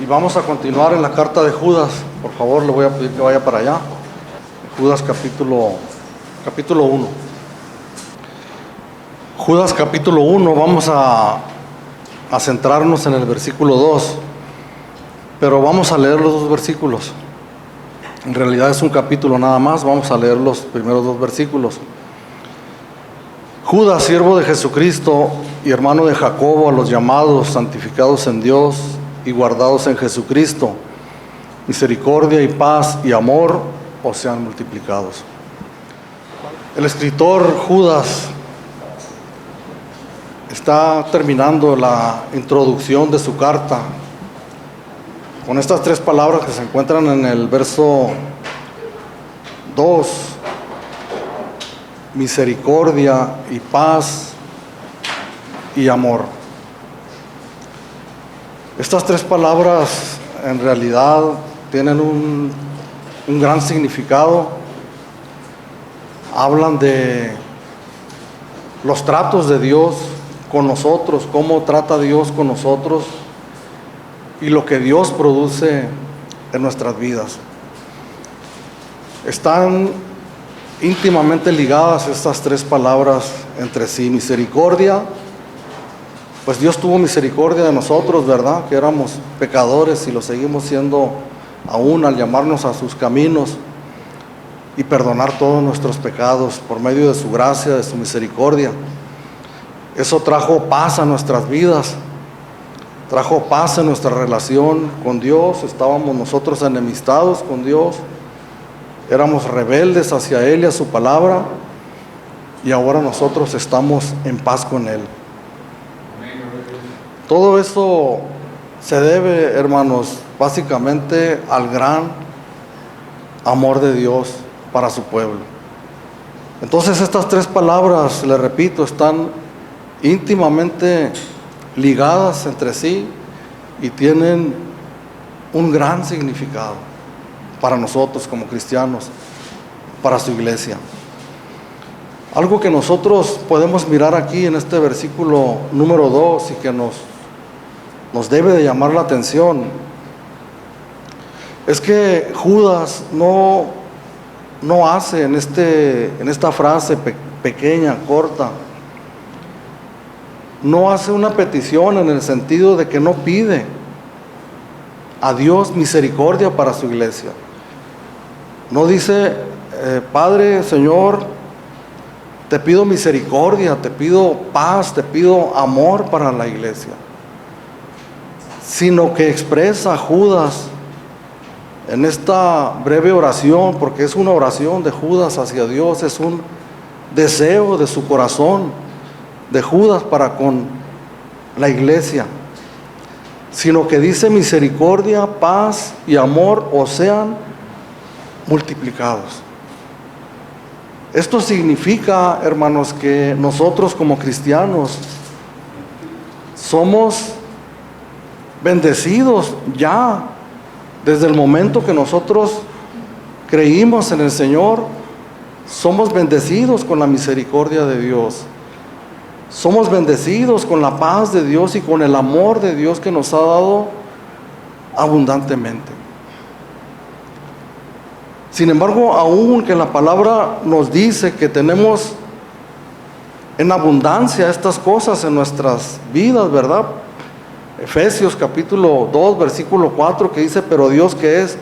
vamos a continuar en la carta de Judas. Por favor, le voy a pedir que vaya para allá. Judas capítulo 1. Judas capítulo 1, vamos a centrarnos en el versículo 2, pero vamos a leer los dos versículos. En realidad es un capítulo nada más, vamos a leer los primeros dos versículos. Judas, siervo de Jesucristo y hermano de Jacobo, a los llamados, santificados en Dios y guardados en Jesucristo, misericordia y paz y amor os sean multiplicados. El escritor Judas está terminando la introducción de su carta con estas tres palabras que se encuentran en el verso 2: misericordia y paz y amor. Estas tres palabras en realidad tienen un gran significado. Hablan de los tratos de Dios con nosotros, cómo trata Dios con nosotros y lo que Dios produce en nuestras vidas. Están íntimamente ligadas estas tres palabras entre sí. Misericordia, pues Dios tuvo misericordia de nosotros, ¿verdad? Que éramos pecadores y lo seguimos siendo aún al llamarnos a sus caminos y perdonar todos nuestros pecados por medio de su gracia, de su misericordia. Eso trajo paz a nuestras vidas, trajo paz en nuestra relación con Dios. Estábamos nosotros enemistados con Dios, éramos rebeldes hacia Él y a su palabra, y ahora nosotros estamos en paz con Él. Todo esto se debe, hermanos, básicamente al gran amor de Dios para su pueblo. Entonces estas tres palabras, le repito, están íntimamente ligadas entre sí y tienen un gran significado para nosotros como cristianos, para su iglesia. Algo que nosotros podemos mirar aquí en este versículo número 2 y que nos debe de llamar la atención es que Judas no hace en esta frase pequeña, corta, no hace una petición en el sentido de que no pide a Dios misericordia para su iglesia. No dice, Padre, Señor, te pido misericordia, te pido paz, te pido amor para la iglesia, sino que expresa Judas en esta breve oración, porque es una oración de Judas hacia Dios, es un deseo de su corazón de Judas para con la iglesia, sino que dice misericordia, paz y amor os sean multiplicados. Esto significa, hermanos, que nosotros como cristianos somos bendecidos ya desde el momento que nosotros creímos en el Señor. Somos bendecidos con la misericordia de Dios. Somos bendecidos con la paz de Dios y con el amor de Dios que nos ha dado abundantemente. Sin embargo, aun que la palabra nos dice que tenemos en abundancia estas cosas en nuestras vidas, ¿verdad? Efesios capítulo 2, versículo 4, que dice, pero Dios, que es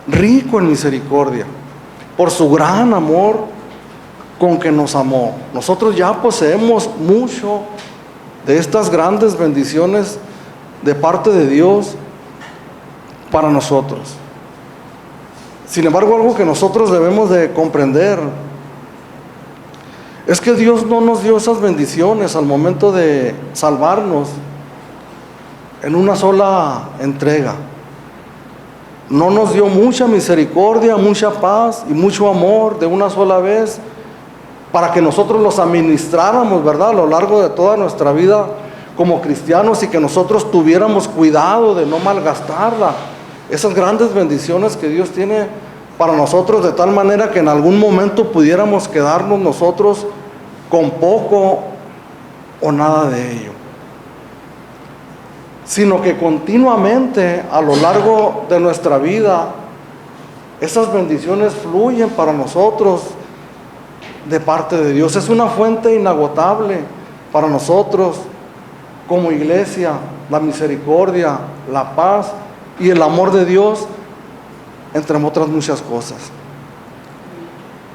rico en misericordia, por su gran amor con que nos amó. Nosotros ya poseemos mucho de estas grandes bendiciones de parte de Dios para nosotros. Sin embargo, algo que nosotros debemos de comprender es que Dios no nos dio esas bendiciones al momento de salvarnos en una sola entrega. No nos dio mucha misericordia, mucha paz y mucho amor de una sola vez para que nosotros los administráramos, ¿verdad?, a lo largo de toda nuestra vida como cristianos, y que nosotros tuviéramos cuidado de no malgastarla, esas grandes bendiciones que Dios tiene para nosotros, de tal manera que en algún momento pudiéramos quedarnos nosotros con poco o nada de ello. sino que continuamente a lo largo de nuestra vida esas bendiciones fluyen para nosotros de parte de Dios. Es una fuente inagotable para nosotros como iglesia, la misericordia, la paz y el amor de Dios, entre otras muchas cosas.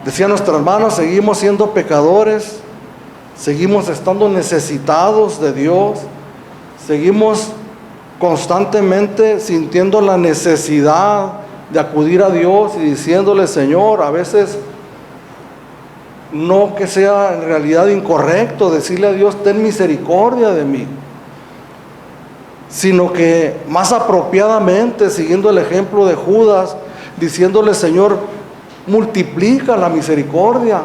Decía nuestra hermana, seguimos siendo pecadores, seguimos estando necesitados de Dios, seguimos constantemente sintiendo la necesidad de acudir a Dios y diciéndole: Señor, a veces no que sea en realidad incorrecto decirle a Dios: ten misericordia de mí, sino que más apropiadamente, siguiendo el ejemplo de Judas, diciéndole: Señor, multiplica la misericordia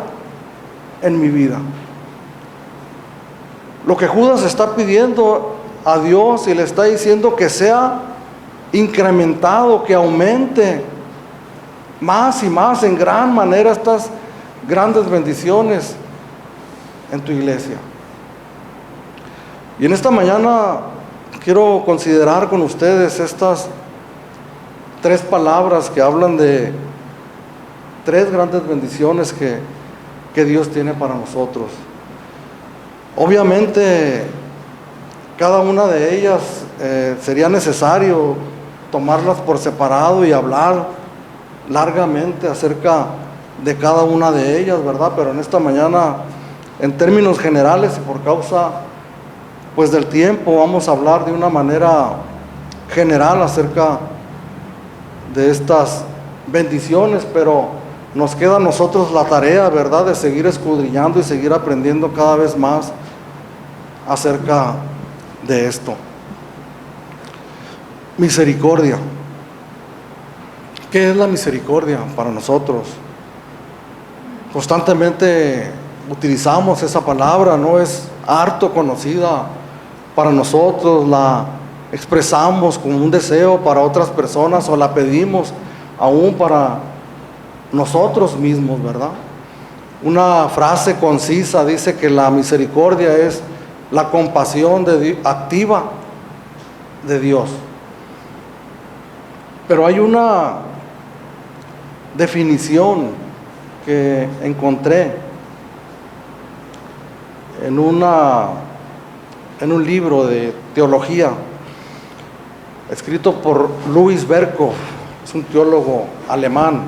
en mi vida. Lo que Judas está pidiendo a Dios y le está diciendo que sea incrementado, que aumente más y más en gran manera estas grandes bendiciones en tu iglesia. Y en esta mañana quiero considerar con ustedes estas 3 palabras que hablan de 3 grandes bendiciones que Dios tiene para nosotros. Obviamente cada una de ellas sería necesario tomarlas por separado y hablar largamente acerca de cada una de ellas, ¿verdad? Pero en esta mañana, en términos generales y por causa pues del tiempo, vamos a hablar de una manera general acerca de estas bendiciones, pero nos queda a nosotros la tarea, ¿verdad?, de seguir escudriñando y seguir aprendiendo cada vez más acerca de esto. Misericordia. ¿Qué es la misericordia para nosotros? Constantemente utilizamos esa palabra, no es harto conocida para nosotros, la expresamos como un deseo para otras personas o la pedimos aún para nosotros mismos, ¿verdad? Una frase concisa dice que la misericordia es la compasión activa de Dios. Pero hay una definición que encontré en un libro de teología escrito por Louis Berkhof, es un teólogo alemán,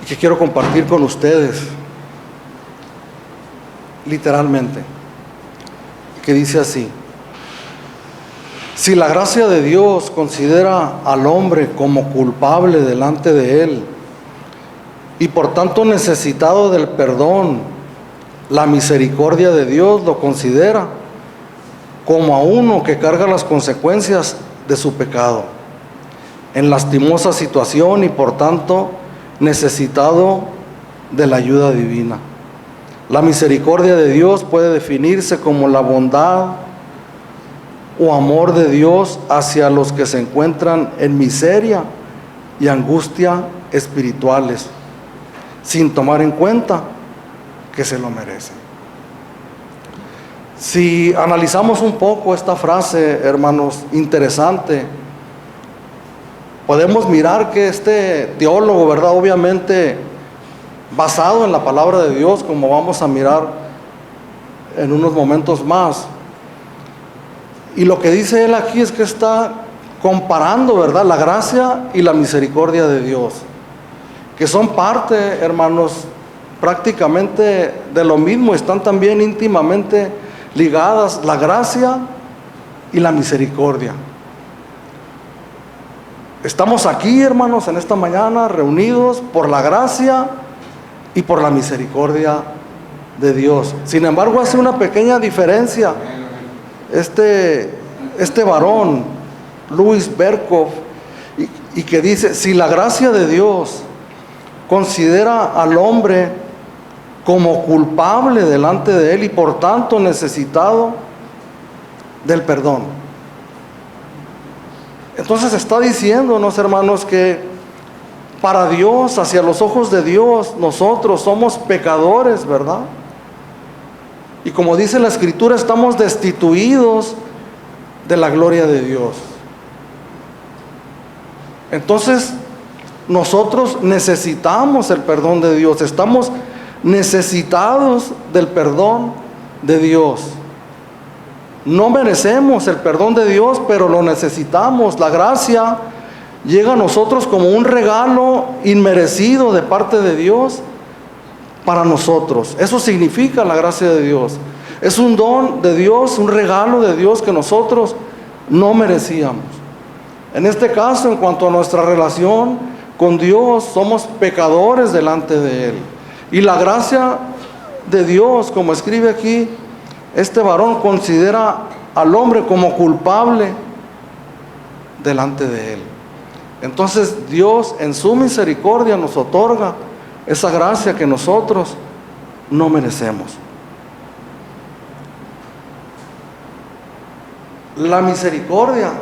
que quiero compartir con ustedes literalmente, que dice así: si la gracia de Dios considera al hombre como culpable delante de Él y por tanto necesitado del perdón, la misericordia de Dios lo considera como a uno que carga las consecuencias de su pecado, en lastimosa situación y por tanto necesitado de la ayuda divina. La misericordia de Dios puede definirse como la bondad o amor de Dios hacia los que se encuentran en miseria y angustia espirituales, sin tomar en cuenta que se lo merecen. Si analizamos un poco esta frase, hermanos, interesante, podemos mirar que este teólogo, ¿verdad?, obviamente basado en la palabra de Dios, como vamos a mirar en unos momentos más, y lo que dice él aquí es que está comparando, ¿verdad?, la gracia y la misericordia de Dios, que son parte, hermanos, prácticamente de lo mismo, están también íntimamente ligadas la gracia y la misericordia. Estamos aquí, hermanos, en esta mañana reunidos por la gracia y por la misericordia de Dios. Sin embargo, hace una pequeña diferencia este varón, Louis Berkhof, y que dice: si la gracia de Dios considera al hombre como culpable delante de Él y por tanto necesitado del perdón. Entonces está diciéndonos, hermanos, que para Dios, hacia los ojos de Dios, nosotros somos pecadores, ¿verdad? Y como dice la Escritura, estamos destituidos de la gloria de Dios. Entonces, nosotros necesitamos el perdón de Dios, estamos necesitados del perdón de Dios. No merecemos el perdón de Dios, pero lo necesitamos. La gracia llega a nosotros como un regalo inmerecido de parte de Dios para nosotros. Eso significa la gracia de Dios. Es un don de Dios, un regalo de Dios que nosotros no merecíamos. En este caso, en cuanto a nuestra relación con Dios, somos pecadores delante de Él. Y la gracia de Dios, como escribe aquí, este varón considera al hombre como culpable delante de Él. Entonces Dios en su misericordia nos otorga esa gracia que nosotros no merecemos. La misericordia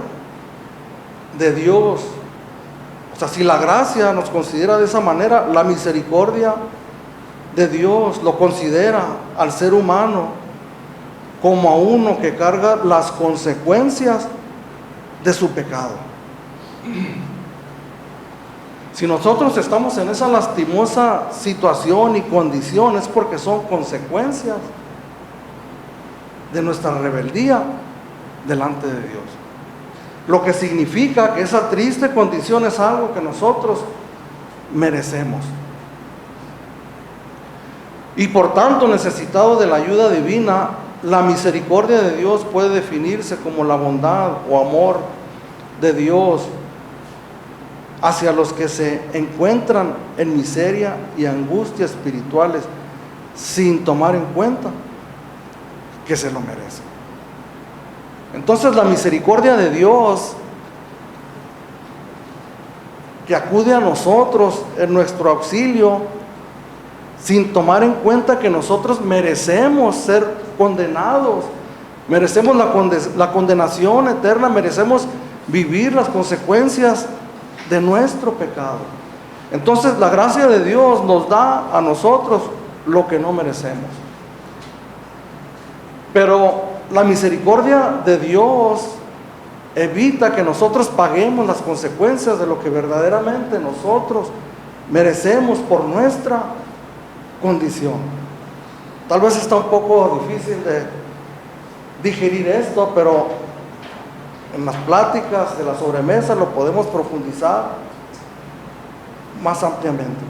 de Dios, o sea, si la gracia nos considera de esa manera, la misericordia de Dios lo considera al ser humano como a uno que carga las consecuencias de su pecado. Si nosotros estamos en esa lastimosa situación y condición, es porque son consecuencias de nuestra rebeldía delante de Dios. Lo que significa que esa triste condición es algo que nosotros merecemos. Y por tanto, necesitado de la ayuda divina, la misericordia de Dios puede definirse como la bondad o amor de Dios hacia los que se encuentran en miseria y angustia espirituales, sin tomar en cuenta que se lo merecen. Entonces, la misericordia de Dios que acude a nosotros en nuestro auxilio, sin tomar en cuenta que nosotros merecemos ser condenados, merecemos la condenación eterna, merecemos vivir las consecuencias de nuestro pecado. Entonces, la gracia de Dios nos da a nosotros lo que no merecemos. Pero la misericordia de Dios evita que nosotros paguemos las consecuencias de lo que verdaderamente nosotros merecemos por nuestra condición. Tal vez está un poco difícil de digerir esto, pero en las pláticas de la sobremesa lo podemos profundizar más ampliamente.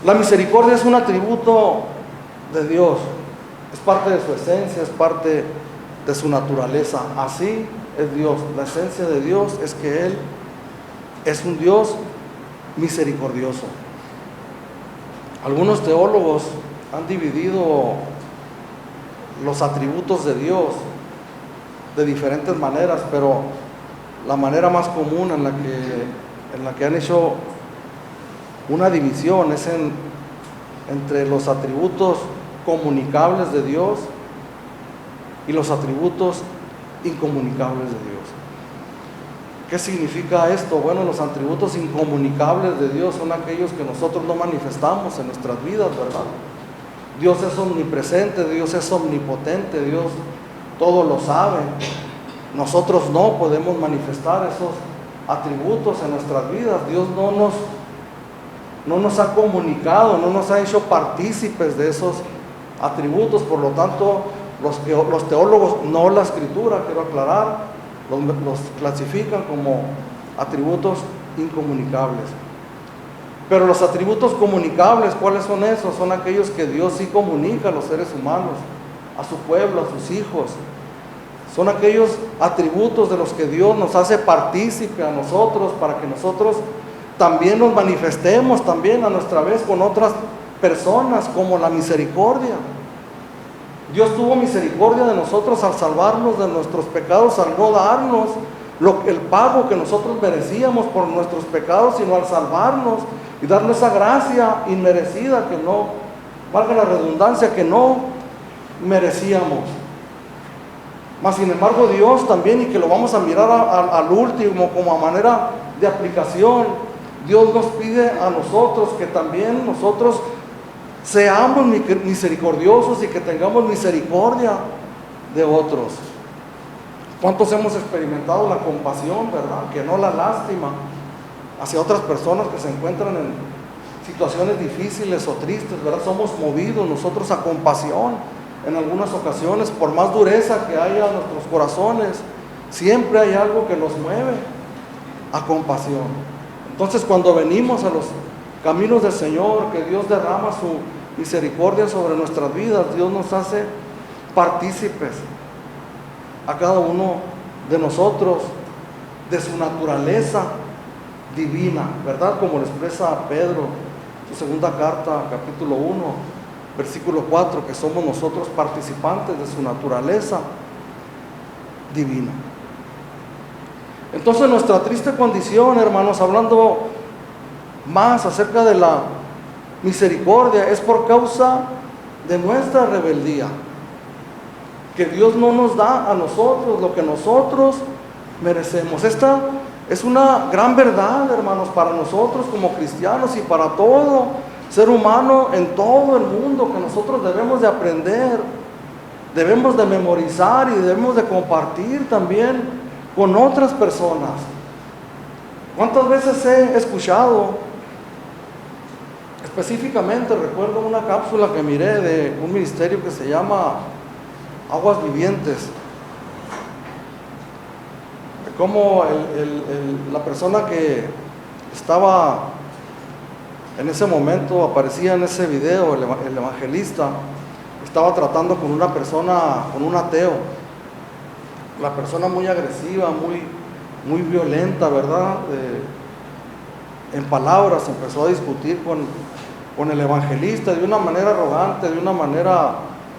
La misericordia es un atributo de Dios, es parte de su esencia, es parte de su naturaleza. Así es Dios. La esencia de Dios es que Él es un Dios misericordioso. Algunos teólogos han dividido los atributos de Dios de diferentes maneras, pero la manera más común en la que han hecho una división es entre los atributos comunicables de Dios y los atributos incomunicables de Dios. ¿Qué significa esto? Bueno, los atributos incomunicables de Dios son aquellos que nosotros no manifestamos en nuestras vidas, ¿verdad? Dios es omnipresente, Dios es omnipotente, Dios todo lo sabe. Nosotros no podemos manifestar esos atributos en nuestras vidas. Dios no nos ha comunicado, no nos ha hecho partícipes de esos atributos. Por lo tanto, los teólogos, no la Escritura, quiero aclarar, los clasifican como atributos incomunicables. Pero los atributos comunicables, ¿cuáles son esos? Son aquellos que Dios sí comunica a los seres humanos, a su pueblo, a sus hijos. Son aquellos atributos de los que Dios nos hace partícipe a nosotros, para que nosotros también nos manifestemos también a nuestra vez con otras personas, como la misericordia. Dios tuvo misericordia de nosotros al salvarnos de nuestros pecados, al no darnos el pago que nosotros merecíamos por nuestros pecados, sino al salvarnos y darnos esa gracia inmerecida que no, valga la redundancia, que no merecíamos. Mas sin embargo Dios también, y que lo vamos a mirar al último como a manera de aplicación, Dios nos pide a nosotros que también nosotros seamos misericordiosos y que tengamos misericordia de otros. ¿Cuántos hemos experimentado la compasión, verdad? Que no la lástima hacia otras personas que se encuentran en situaciones difíciles o tristes, ¿verdad? Somos movidos nosotros a compasión en algunas ocasiones, por más dureza que haya en nuestros corazones, siempre hay algo que nos mueve a compasión. Entonces, cuando venimos a los caminos del Señor, que Dios derrama su misericordia sobre nuestras vidas, Dios nos hace partícipes a cada uno de nosotros de su naturaleza divina, ¿verdad? Como lo expresa Pedro, su segunda carta, capítulo 1, versículo 4, que somos nosotros participantes de su naturaleza divina. Entonces, nuestra triste condición, hermanos, hablando más acerca de la misericordia, es por causa de nuestra rebeldía, que Dios no nos da a nosotros lo que nosotros merecemos. Esta es una gran verdad, hermanos, para nosotros como cristianos y para todo ser humano en todo el mundo, que nosotros debemos de aprender, debemos de memorizar y debemos de compartir también con otras personas. ¿Cuántas veces he escuchado? Específicamente recuerdo una cápsula que miré de un ministerio que se llama Aguas Vivientes, como la persona que estaba en ese momento, aparecía en ese video, el evangelista, estaba tratando con una persona, con un ateo, la persona muy agresiva, muy violenta, ¿verdad? En palabras empezó a discutir con el evangelista de una manera arrogante, de una manera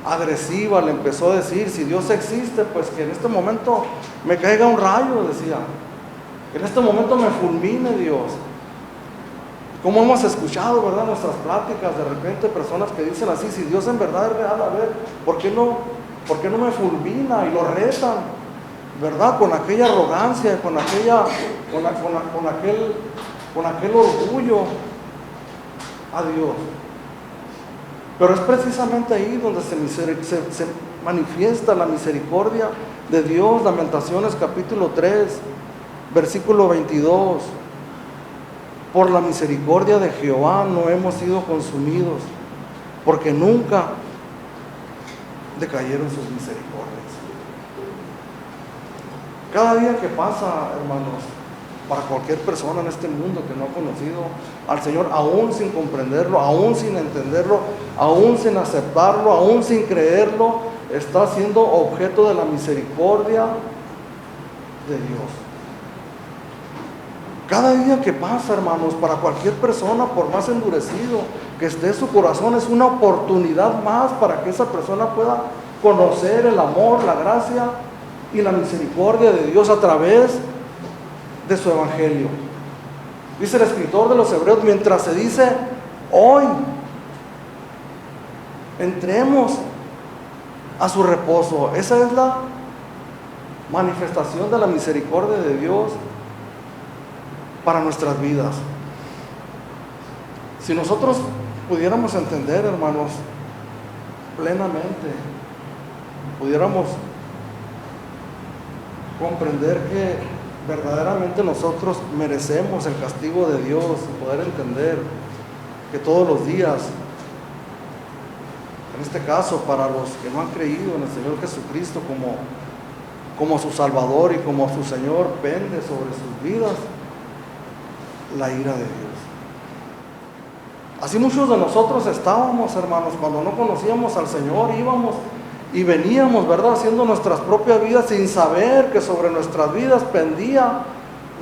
agresiva. Le empezó a decir: si Dios existe, pues que en este momento me caiga un rayo, decía, que en este momento me fulmine Dios. Como hemos escuchado, ¿verdad?, nuestras pláticas, de repente personas que dicen así: si Dios en verdad es real, a ver, ¿por qué no me fulmina? Y lo retan, ¿verdad?, con aquella arrogancia, con aquel orgullo a Dios. Pero es precisamente ahí donde se manifiesta la misericordia de Dios. Lamentaciones capítulo 3, versículo 22. Por la misericordia de Jehová no hemos sido consumidos, porque nunca decayeron sus misericordias. Cada día que pasa, hermanos, para cualquier persona en este mundo que no ha conocido al Señor, aún sin comprenderlo, aún sin entenderlo, aún sin aceptarlo, aún sin creerlo, está siendo objeto de la misericordia de Dios. Cada día que pasa, hermanos, para cualquier persona, por más endurecido que esté su corazón, es una oportunidad más para que esa persona pueda conocer el amor, la gracia y la misericordia de Dios a través de su evangelio. Dice el escritor de los Hebreos, mientras se dice hoy, entremos a su reposo. Esa es la manifestación de la misericordia de Dios para nuestras vidas. Si nosotros pudiéramos entender, hermanos, plenamente, pudiéramos comprender que verdaderamente nosotros merecemos el castigo de Dios, y poder entender que todos los días, en este caso para los que no han creído en el Señor Jesucristo como su Salvador y como su Señor, pende sobre sus vidas la ira de Dios. Así muchos de nosotros estábamos, hermanos, cuando no conocíamos al Señor, íbamos y veníamos, ¿verdad?, haciendo nuestras propias vidas sin saber que sobre nuestras vidas pendía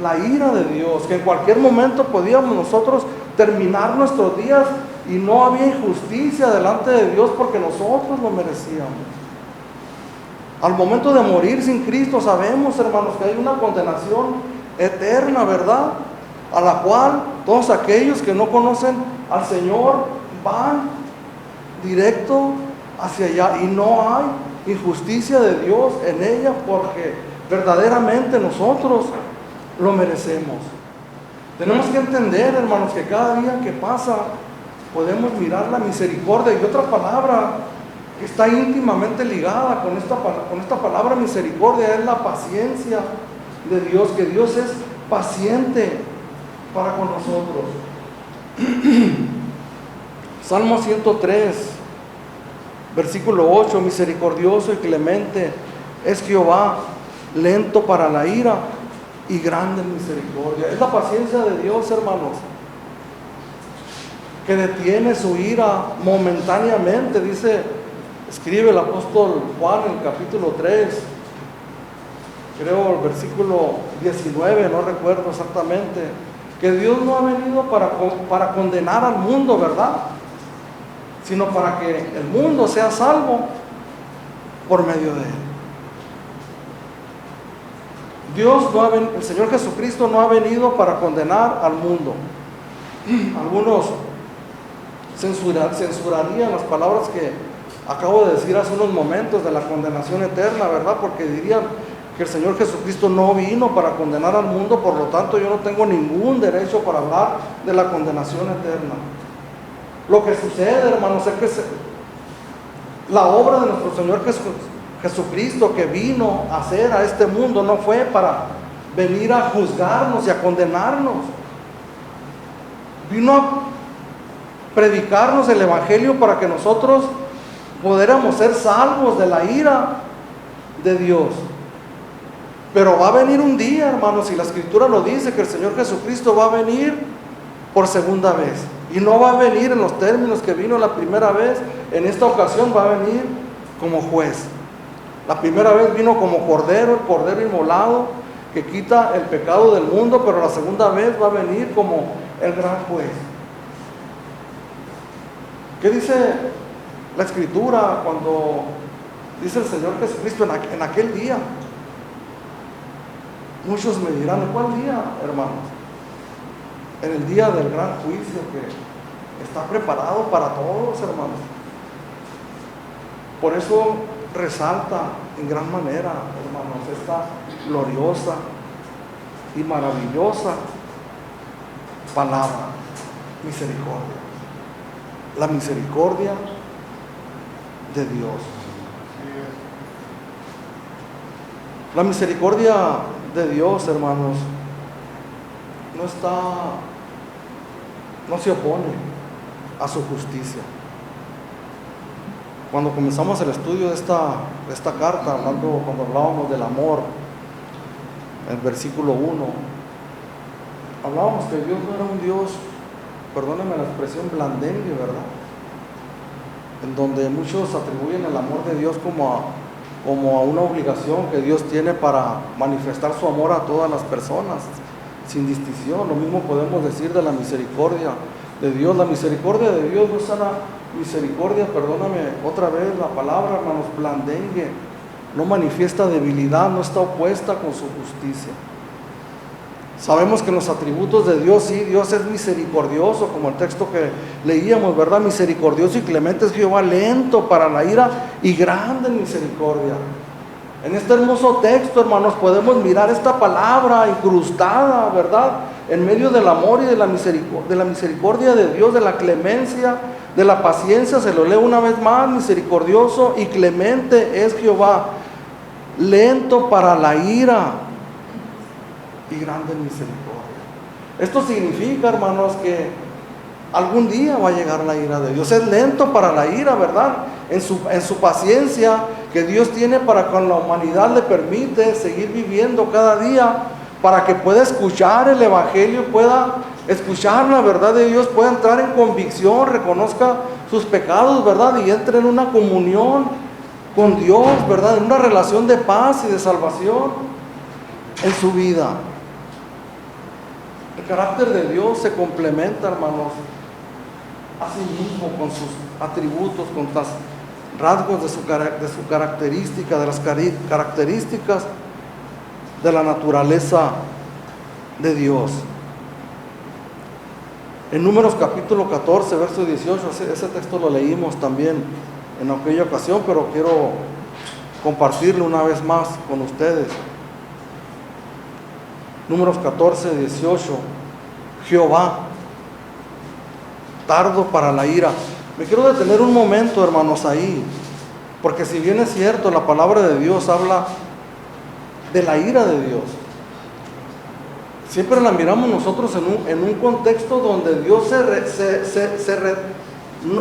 la ira de Dios, que en cualquier momento podíamos nosotros terminar nuestros días y no había injusticia delante de Dios porque nosotros lo merecíamos. Al momento de morir sin Cristo sabemos, hermanos, que hay una condenación eterna, ¿verdad?, a la cual todos aquellos que no conocen al Señor van directo hacia allá, y no hay injusticia de Dios en ella, porque verdaderamente nosotros lo merecemos. Tenemos que entender, hermanos, que cada día que pasa podemos mirar la misericordia. Y otra palabra que está íntimamente ligada con esta palabra misericordia, es la paciencia de Dios, que Dios es paciente para con nosotros. Salmo 103, versículo 8, misericordioso y clemente es Jehová, lento para la ira y grande en misericordia. Es la paciencia de Dios, hermanos, que detiene su ira momentáneamente. Escribe el apóstol Juan en el capítulo 3, creo el versículo 19, no recuerdo exactamente, que Dios no ha venido para condenar al mundo, ¿verdad? Sino para que el mundo sea salvo por medio de él. El Señor Jesucristo no ha venido para condenar al mundo. Algunos censurarían las palabras que acabo de decir hace unos momentos de la condenación eterna, ¿verdad? Porque dirían que el Señor Jesucristo no vino para condenar al mundo, por lo tanto yo no tengo ningún derecho para hablar de la condenación eterna. Lo que sucede, hermanos, es que la obra de nuestro Señor Jesucristo que vino a hacer a este mundo no fue para venir a juzgarnos y a condenarnos. Vino a predicarnos el Evangelio para que nosotros pudiéramos ser salvos de la ira de Dios. Pero va a venir un día, hermanos, y la Escritura lo dice, que el Señor Jesucristo va a venir por segunda vez. Y no va a venir en los términos que vino la primera vez. En esta ocasión va a venir como juez. La primera vez vino como cordero, el cordero inmolado que quita el pecado del mundo, pero la segunda vez va a venir como el gran juez. ¿Qué dice la Escritura cuando dice el Señor Jesucristo en aquel día? Muchos me dirán, ¿en cuál día, hermanos? En el día del gran juicio que está preparado para todos, hermanos. Por eso resalta en gran manera, hermanos, esta gloriosa y maravillosa palabra, misericordia. La misericordia de Dios. La misericordia de Dios, hermanos, no se opone a su justicia. Cuando comenzamos el estudio de esta carta, cuando hablábamos del amor, en el versículo 1, hablábamos que Dios no era un Dios, perdónenme la expresión, blandengue, ¿verdad? En donde muchos atribuyen el amor de Dios como a una obligación que Dios tiene para manifestar su amor a todas las personas, sin distinción. Lo mismo podemos decir de la misericordia de Dios. La misericordia de Dios no es una misericordia, perdóname otra vez la palabra, hermanos, blandengue. No manifiesta debilidad, no está opuesta con su justicia. Sabemos que los atributos de Dios, sí, Dios es misericordioso, como el texto que leíamos, ¿verdad? Misericordioso y clemente es Jehová, lento para la ira y grande en misericordia. En este hermoso texto, hermanos, podemos mirar esta palabra incrustada, ¿verdad? En medio del amor y de la misericordia de Dios, de la clemencia, de la paciencia. Se lo leo una vez más: misericordioso y clemente es Jehová, lento para la ira y grande en misericordia. Esto significa, hermanos, que algún día va a llegar la ira de Dios. Es lento para la ira, ¿verdad? En su paciencia que Dios tiene para con la humanidad, le permite seguir viviendo cada día para que pueda escuchar el Evangelio, pueda escuchar la verdad de Dios, pueda entrar en convicción, reconozca sus pecados, ¿verdad? Y entre en una comunión con Dios, ¿verdad? En una relación de paz y de salvación en su vida. El carácter de Dios se complementa, hermanos, a sí mismo con sus atributos, con los rasgos de su característica, de las características de la naturaleza de Dios. En Números capítulo 14, verso 18, ese texto lo leímos también en aquella ocasión, pero quiero compartirlo una vez más con ustedes. Números 14, 18, Jehová, tardo para la ira. Me quiero detener un momento, hermanos, ahí. Porque si bien es cierto, la palabra de Dios habla de la ira de Dios, siempre la miramos nosotros en un contexto donde Dios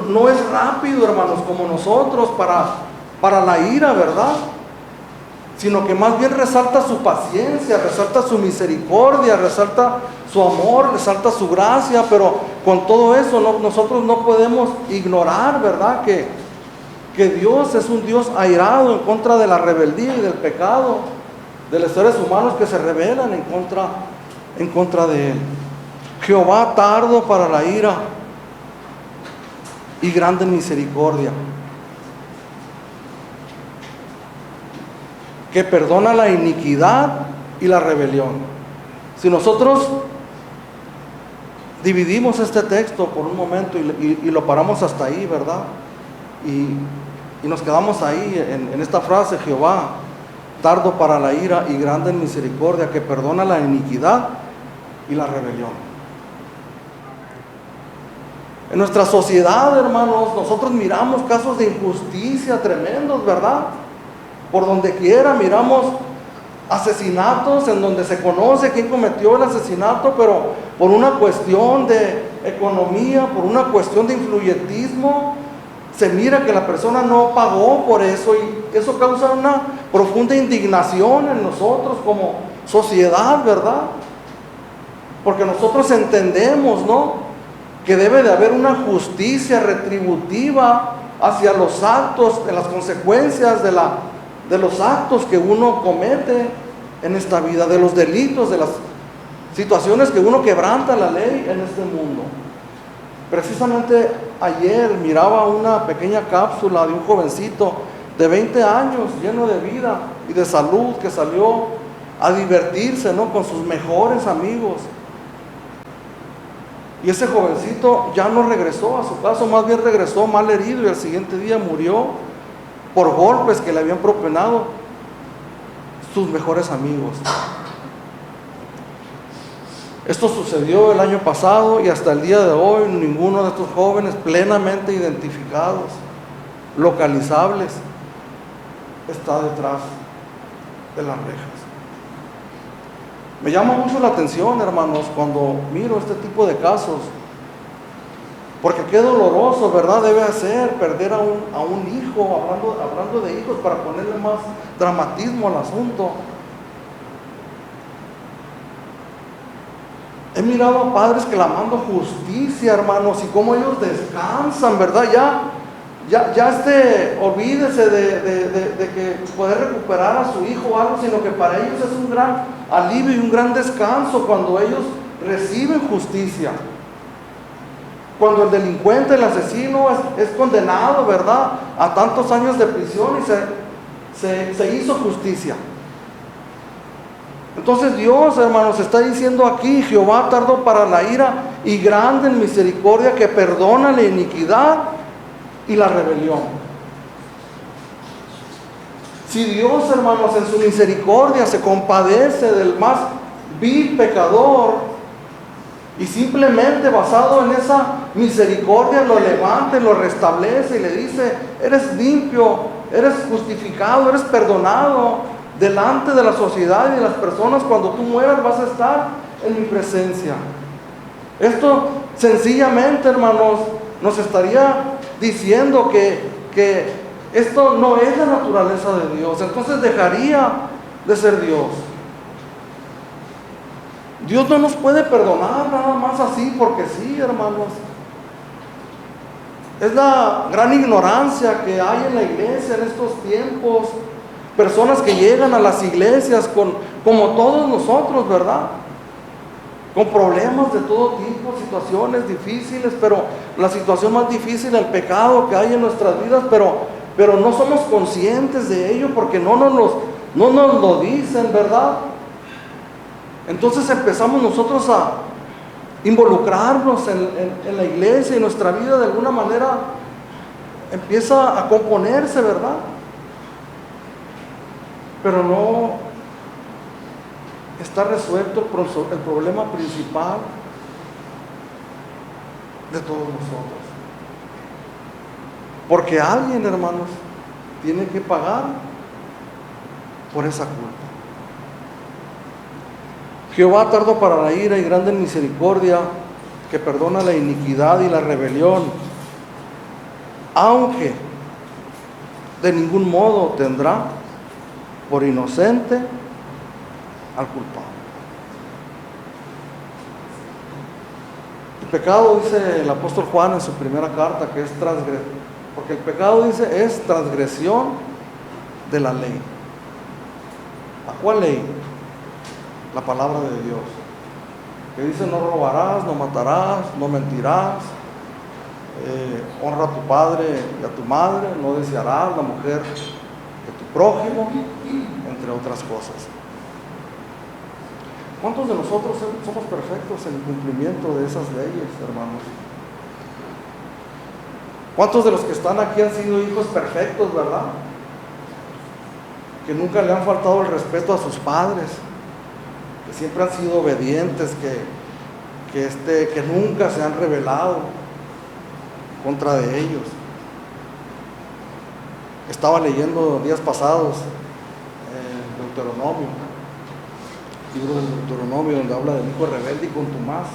no es rápido, hermanos, como nosotros para la ira, ¿verdad? Sino que más bien resalta su paciencia, resalta su misericordia, resalta su amor, resalta su gracia, pero con todo eso nosotros no podemos ignorar, ¿verdad? Que Dios es un Dios airado en contra de la rebeldía y del pecado, de los seres humanos que se rebelan en contra de Él. Jehová tardo para la ira y grande en misericordia, que perdona la iniquidad y la rebelión. Si nosotros dividimos este texto por un momento y lo paramos hasta ahí, ¿verdad? Y nos quedamos ahí en esta frase: Jehová tardo para la ira y grande en misericordia, que perdona la iniquidad y la rebelión. En nuestra sociedad, hermanos, nosotros miramos casos de injusticia tremendos, ¿verdad? Por donde quiera miramos asesinatos en donde se conoce quién cometió el asesinato, pero por una cuestión de economía, por una cuestión de influyentismo, se mira que la persona no pagó por eso, y eso causa una profunda indignación en nosotros como sociedad, ¿verdad? Porque nosotros entendemos, ¿no?, que debe de haber una justicia retributiva hacia los actos, de las consecuencias de los actos que uno comete en esta vida, de los delitos, de las situaciones que uno quebranta la ley en este mundo. Precisamente ayer miraba una pequeña cápsula de un jovencito de 20 años, lleno de vida y de salud, que salió a divertirse, ¿no?, con sus mejores amigos. Y ese jovencito ya no regresó a su casa, más bien regresó mal herido, y al siguiente día murió por golpes que le habían propinado sus mejores amigos. Esto sucedió el año pasado, y hasta el día de hoy ninguno de estos jóvenes plenamente identificados, localizables, está detrás de las rejas. Me llama mucho la atención, hermanos, cuando miro este tipo de casos, porque qué doloroso, ¿verdad?, debe ser perder a un hijo, hablando de hijos, para ponerle más dramatismo al asunto. He mirado a padres clamando justicia, hermanos, y cómo ellos descansan, ¿verdad? Olvídese de que poder recuperar a su hijo o algo, sino que para ellos es un gran alivio y un gran descanso cuando ellos reciben justicia. Cuando el delincuente, el asesino es condenado, ¿verdad?, a tantos años de prisión, y se hizo justicia. Entonces Dios, hermanos, está diciendo aquí: Jehová tardó para la ira y grande en misericordia, que perdona la iniquidad y la rebelión. Si Dios, hermanos, en su misericordia se compadece del más vil pecador, y simplemente basado en esa misericordia lo levanta, lo restablece y le dice: eres limpio, eres justificado, eres perdonado delante de la sociedad y de las personas, cuando tú mueras vas a estar en mi presencia. Esto sencillamente, hermanos, nos estaría diciendo que esto no es la naturaleza de Dios. Entonces dejaría de ser Dios. Dios no nos puede perdonar nada más así porque sí, hermanos. Es la gran ignorancia que hay en la iglesia en estos tiempos. Personas que llegan a las iglesias como todos nosotros, ¿verdad?, con problemas de todo tipo, situaciones difíciles, pero la situación más difícil, el pecado que hay en nuestras vidas, pero no somos conscientes de ello porque no nos lo dicen, ¿verdad? Entonces empezamos nosotros a involucrarnos en la iglesia, y nuestra vida de alguna manera empieza a componerse, ¿verdad? Pero no está resuelto el problema principal de todos nosotros. Porque alguien, hermanos, tiene que pagar por esa culpa. Jehová tardo para la ira y grande en misericordia, que perdona la iniquidad y la rebelión, aunque de ningún modo tendrá por inocente al culpable. El pecado, dice el apóstol Juan en su primera carta, que es transgresión, porque el pecado, dice, es transgresión de la ley. ¿A cuál ley? La palabra de Dios, que dice: no robarás, no matarás, no mentirás, honra a tu padre y a tu madre, no desearás la mujer de tu prójimo, entre otras cosas. ¿Cuántos de nosotros somos perfectos en el cumplimiento de esas leyes, hermanos? ¿Cuántos de los que están aquí han sido hijos perfectos, verdad? Que nunca le han faltado el respeto a sus padres, que siempre han sido obedientes, que nunca se han rebelado contra de ellos. Estaba leyendo días pasados Deuteronomio, libro del Deuteronomio, donde habla del hijo rebelde y contumaz.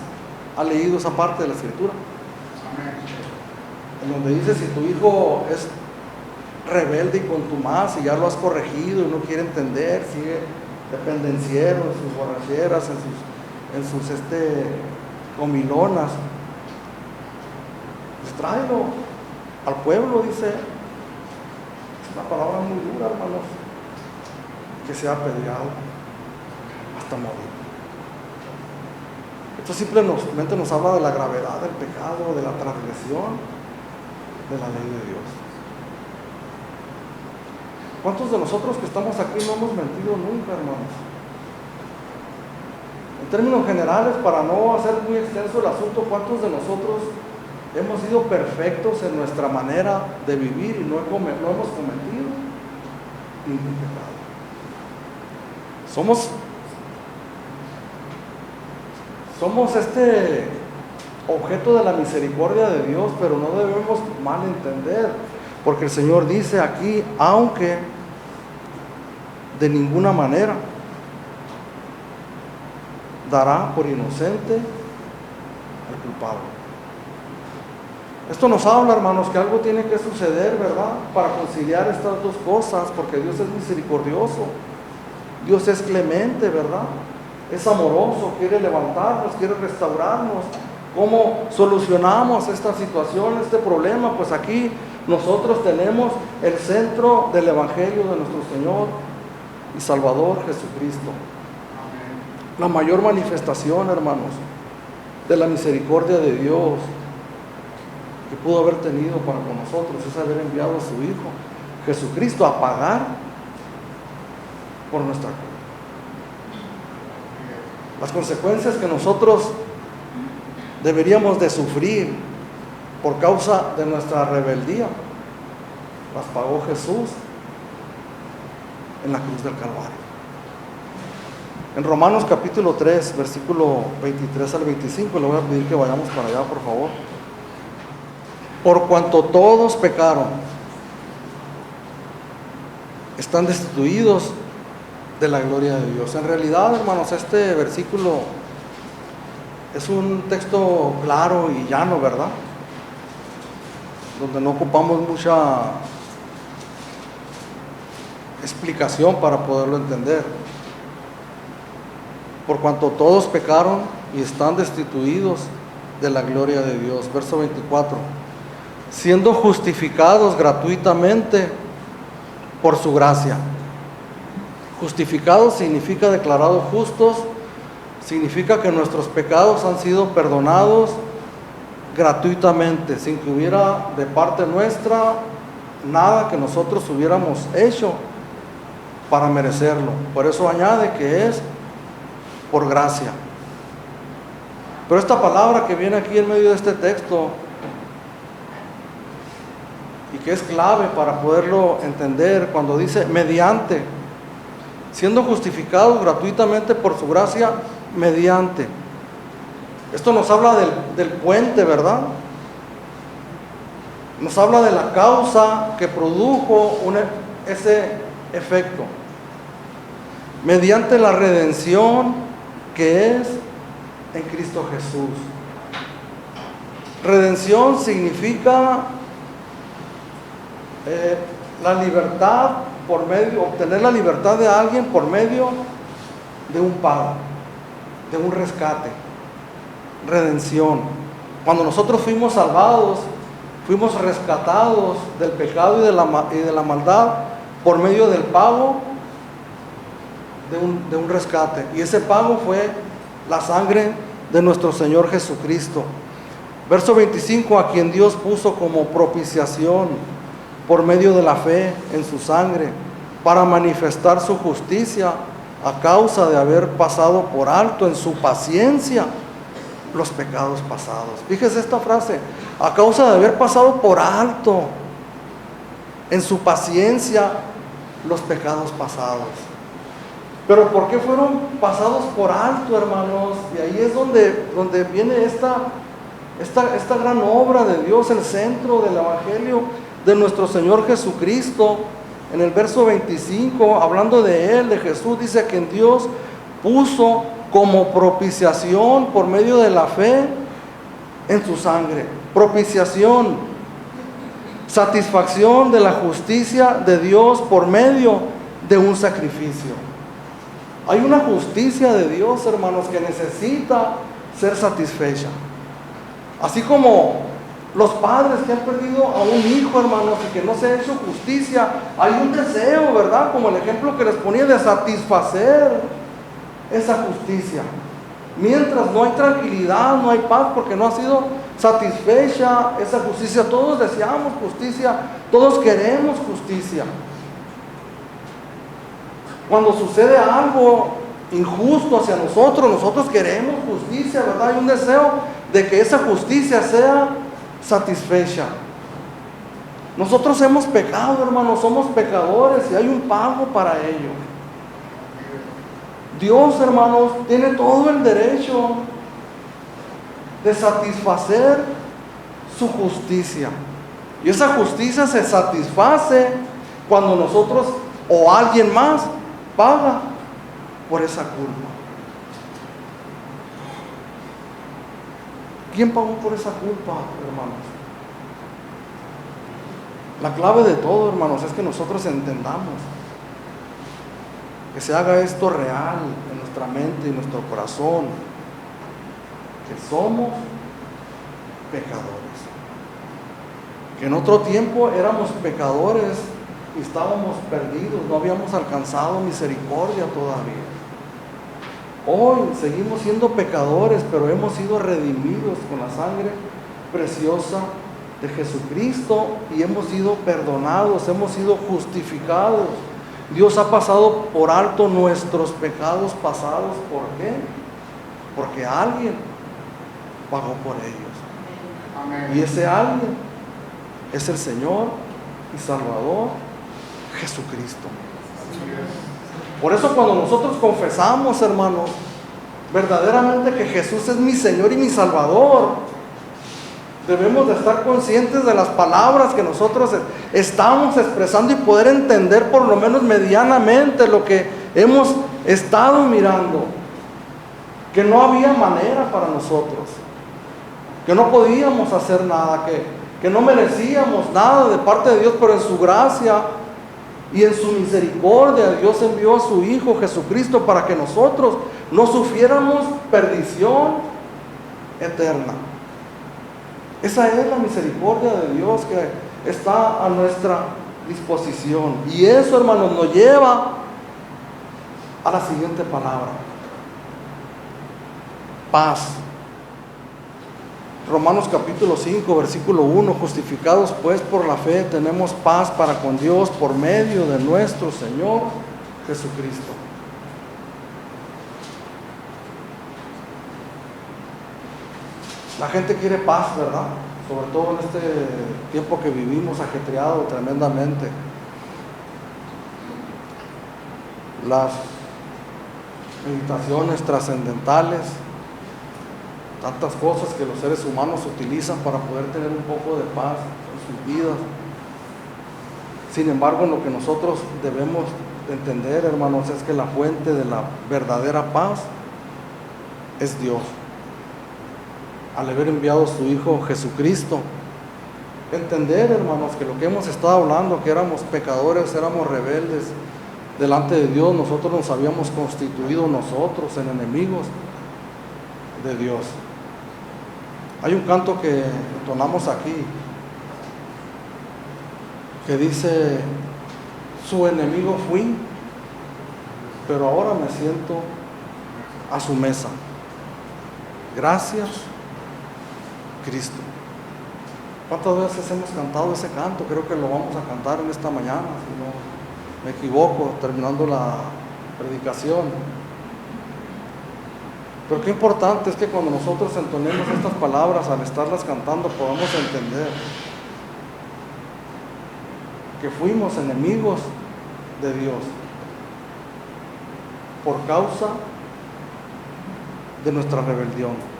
¿Ha leído esa parte de la escritura? En donde dice: si tu hijo es rebelde y contumaz y ya lo has corregido y no quiere entender, sigue de pendenciero en sus borracheras, en sus comilonas, pues tráelo al pueblo, dice. Es una palabra muy dura, hermanos, que sea apedreado hasta morir. Esto simplemente nos habla de la gravedad del pecado, de la transgresión de la ley de Dios. ¿Cuántos de nosotros que estamos aquí no hemos mentido nunca, hermanos? En términos generales, para no hacer muy extenso el asunto, ¿cuántos de nosotros hemos sido perfectos en nuestra manera de vivir y no hemos cometido ningún pecado? Somos objeto de la misericordia de Dios, pero no debemos malentender, porque el Señor dice aquí: aunque de ninguna manera dará por inocente al culpable. Esto nos habla, hermanos, que algo tiene que suceder, ¿verdad?, para conciliar estas dos cosas, porque Dios es misericordioso, Dios es clemente, ¿verdad?, es amoroso, quiere levantarnos, quiere restaurarnos. ¿Cómo solucionamos esta situación, este problema? Pues aquí nosotros tenemos el centro del Evangelio de nuestro Señor y Salvador Jesucristo. La mayor manifestación, hermanos, de la misericordia de Dios que pudo haber tenido para con nosotros es haber enviado a su Hijo Jesucristo a pagar por nuestra culpa. Las consecuencias que nosotros deberíamos de sufrir por causa de nuestra rebeldía las pagó Jesús en la cruz del Calvario. En Romanos capítulo 3, versículo 23 al 25, le voy a pedir que vayamos para allá, por favor. Por cuanto todos pecaron, están destituidos de la gloria de Dios. En realidad, hermanos, este versículo es un texto claro y llano, ¿verdad?, donde no ocupamos mucha explicación para poderlo entender. Por cuanto todos pecaron y están destituidos de la gloria de Dios. Verso 24. Siendo justificados gratuitamente por su gracia. Justificados significa declarados justos, significa que nuestros pecados han sido perdonados gratuitamente, sin que hubiera de parte nuestra nada que nosotros hubiéramos hecho para merecerlo. Por eso añade que es por gracia. Pero esta palabra que viene aquí en medio de este texto y que es clave para poderlo entender, cuando dice mediante, siendo justificados gratuitamente por su gracia, mediante. Esto nos habla del puente, ¿verdad? Nos habla de la causa que produjo ese efecto? Mediante la redención que es en Cristo Jesús. Redención significa la libertad por medio, obtener la libertad de alguien por medio de un pago, de un rescate. Redención. Cuando nosotros fuimos salvados, fuimos rescatados del pecado y de la maldad por medio del pago de un rescate. Y ese pago fue la sangre de nuestro Señor Jesucristo. Verso 25, a quien Dios puso como propiciación por medio de la fe en su sangre, para manifestar su justicia a causa de haber pasado por alto en su paciencia los pecados pasados. Fíjese esta frase, a causa de haber pasado por alto en su paciencia los pecados pasados. Pero ¿por qué fueron pasados por alto, hermanos? Y ahí es donde viene esta gran obra de Dios, el centro del Evangelio de nuestro Señor Jesucristo. En el verso 25, hablando de Él, de Jesús, dice que Dios puso como propiciación por medio de la fe en su sangre. Propiciación, satisfacción de la justicia de Dios por medio de un sacrificio. Hay una justicia de Dios, hermanos, que necesita ser satisfecha. Así como los padres que han perdido a un hijo, hermanos, y que no se ha hecho justicia, hay un deseo, ¿verdad? Como el ejemplo que les ponía, de satisfacer esa justicia. Mientras no hay tranquilidad, no hay paz, porque no ha sido satisfecha esa justicia. Todos deseamos justicia, todos queremos justicia. Cuando sucede algo injusto hacia nosotros queremos justicia, ¿verdad? Hay un deseo de que esa justicia sea satisfecha. Nosotros hemos pecado, hermanos, somos pecadores y hay un pago para ello. Dios, hermanos, tiene todo el derecho de satisfacer su justicia. Y esa justicia se satisface cuando nosotros o alguien más paga por esa culpa. ¿Quién pagó por esa culpa, hermanos? La clave de todo, hermanos, es que nosotros entendamos, que se haga esto real en nuestra mente y nuestro corazón, que somos pecadores, que en otro tiempo éramos pecadores y estábamos perdidos, no habíamos alcanzado misericordia todavía. Hoy seguimos siendo pecadores, pero hemos sido redimidos con la sangre preciosa de Jesucristo y hemos sido perdonados, hemos sido justificados. Dios ha pasado por alto nuestros pecados pasados. ¿Por qué? Porque alguien pagó por ellos. Amén. Y ese alguien es el Señor y Salvador Jesucristo. Por eso cuando nosotros confesamos, hermanos, verdaderamente que Jesús es mi Señor y mi Salvador, debemos de estar conscientes de las palabras que nosotros estamos expresando y poder entender por lo menos medianamente lo que hemos estado mirando. Que no había manera para nosotros, que no podíamos hacer nada, que no merecíamos nada de parte de Dios, pero en su gracia y en su misericordia Dios envió a su Hijo Jesucristo para que nosotros no sufriéramos perdición eterna. Esa es la misericordia de Dios que está a nuestra disposición. Y eso, hermanos, nos lleva a la siguiente palabra: paz. Romanos capítulo 5, versículo 1: justificados pues por la fe, tenemos paz para con Dios por medio de nuestro Señor Jesucristo. La gente quiere paz, ¿verdad? Sobre todo en este tiempo que vivimos ajetreado tremendamente. Las meditaciones trascendentales, tantas cosas que los seres humanos utilizan para poder tener un poco de paz en sus vidas. Sin embargo, lo que nosotros debemos de entender, hermanos, es que la fuente de la verdadera paz es Dios. Al haber enviado a su Hijo Jesucristo, entender, hermanos, que lo que hemos estado hablando, que éramos pecadores, éramos rebeldes delante de Dios, nosotros nos habíamos constituido nosotros en enemigos de Dios. Hay un canto que entonamos aquí que dice: su enemigo fui, pero ahora me siento a su mesa. Gracias, Cristo. ¿Cuántas veces hemos cantado ese canto? Creo que lo vamos a cantar en esta mañana, si no me equivoco, terminando la predicación. Pero qué importante es que cuando nosotros entonemos estas palabras, al estarlas cantando, podamos entender que fuimos enemigos de Dios por causa de nuestra rebelión.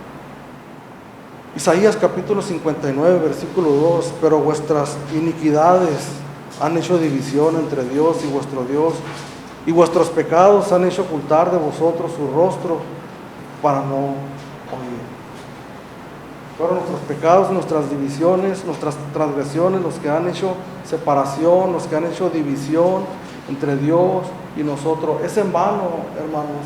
Isaías capítulo 59, versículo 2: pero vuestras iniquidades han hecho división entre Dios y vuestro Dios, y vuestros pecados han hecho ocultar de vosotros su rostro para no oír. Fueron nuestros pecados, nuestras divisiones, nuestras transgresiones, los que han hecho separación, los que han hecho división entre Dios y nosotros. Es en vano, hermanos.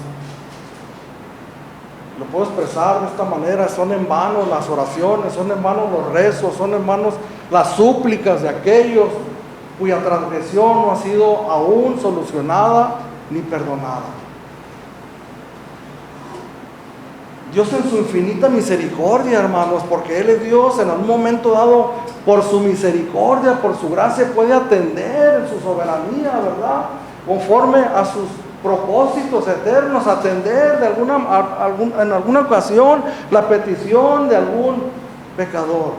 Lo puedo expresar de esta manera: son en vano las oraciones, son en vano los rezos, son en vano las súplicas de aquellos cuya transgresión no ha sido aún solucionada ni perdonada. Dios, en su infinita misericordia, hermanos, porque Él es Dios, en algún momento dado, por su misericordia, por su gracia, puede atender en su soberanía, ¿verdad?, conforme a sus propósitos eternos, atender en alguna ocasión la petición de algún pecador.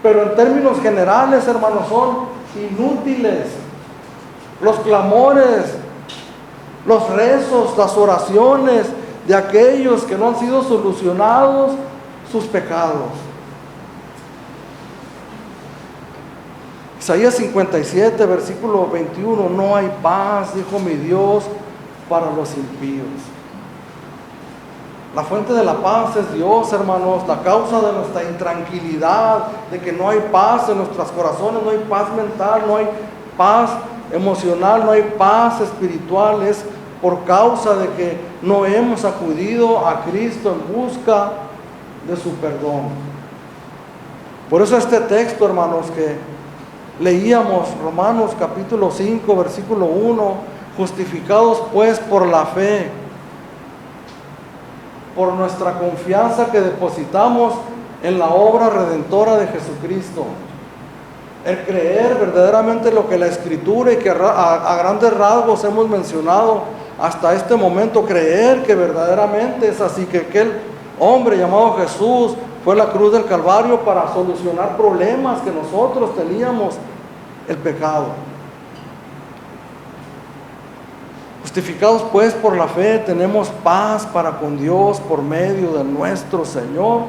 Pero en términos generales, hermanos, son inútiles los clamores, los rezos, las oraciones de aquellos que no han sido solucionados sus pecados. Isaías 57, versículo 21: no hay paz, dijo mi Dios, para los impíos. La fuente de la paz es Dios, hermanos. La causa de nuestra intranquilidad, de que no hay paz en nuestros corazones, no hay paz mental, no hay paz emocional, no hay paz espiritual, es por causa de que no hemos acudido a Cristo en busca de su perdón. Por eso este texto, hermanos, que leíamos, Romanos capítulo 5, versículo 1: justificados pues por la fe, por nuestra confianza que depositamos en la obra redentora de Jesucristo. El creer verdaderamente lo que la Escritura y que a grandes rasgos hemos mencionado hasta este momento, creer que verdaderamente es así, que aquel hombre llamado Jesús fue a la cruz del Calvario para solucionar problemas que nosotros teníamos, el pecado. Justificados pues por la fe, tenemos paz para con Dios por medio de nuestro Señor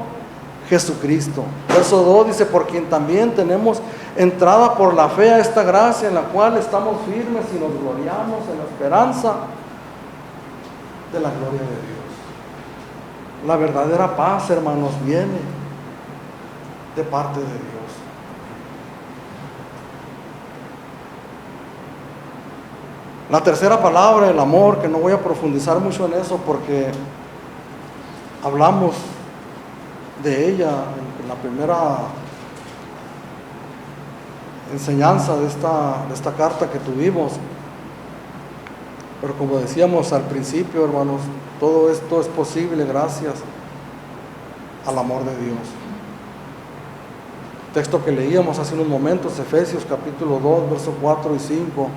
Jesucristo. Verso 2 dice: por quien también tenemos entrada por la fe a esta gracia, en la cual estamos firmes y nos gloriamos en la esperanza de la gloria de Dios. La verdadera paz, hermanos, viene de parte de Dios. La tercera palabra, el amor, que no voy a profundizar mucho en eso porque hablamos de ella en la primera enseñanza de esta carta que tuvimos. Pero como decíamos al principio, hermanos, todo esto es posible gracias al amor de Dios. Texto que leíamos hace unos momentos, Efesios capítulo 2, versos 4 y 5.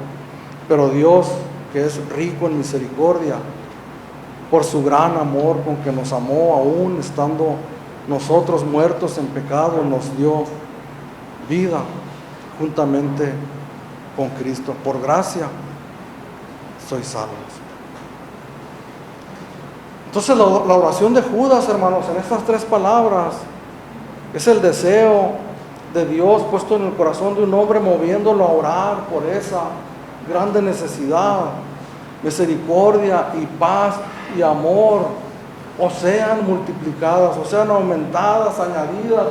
Pero Dios, que es rico en misericordia, por su gran amor con que nos amó, aún estando nosotros muertos en pecado, nos dio vida juntamente con Cristo. Por gracia sois salvos. Entonces la oración de Judas, hermanos, en estas tres palabras, es el deseo de Dios puesto en el corazón de un hombre, moviéndolo a orar por esa grande necesidad. Misericordia y paz y amor o sean multiplicadas, o sean aumentadas, añadidas,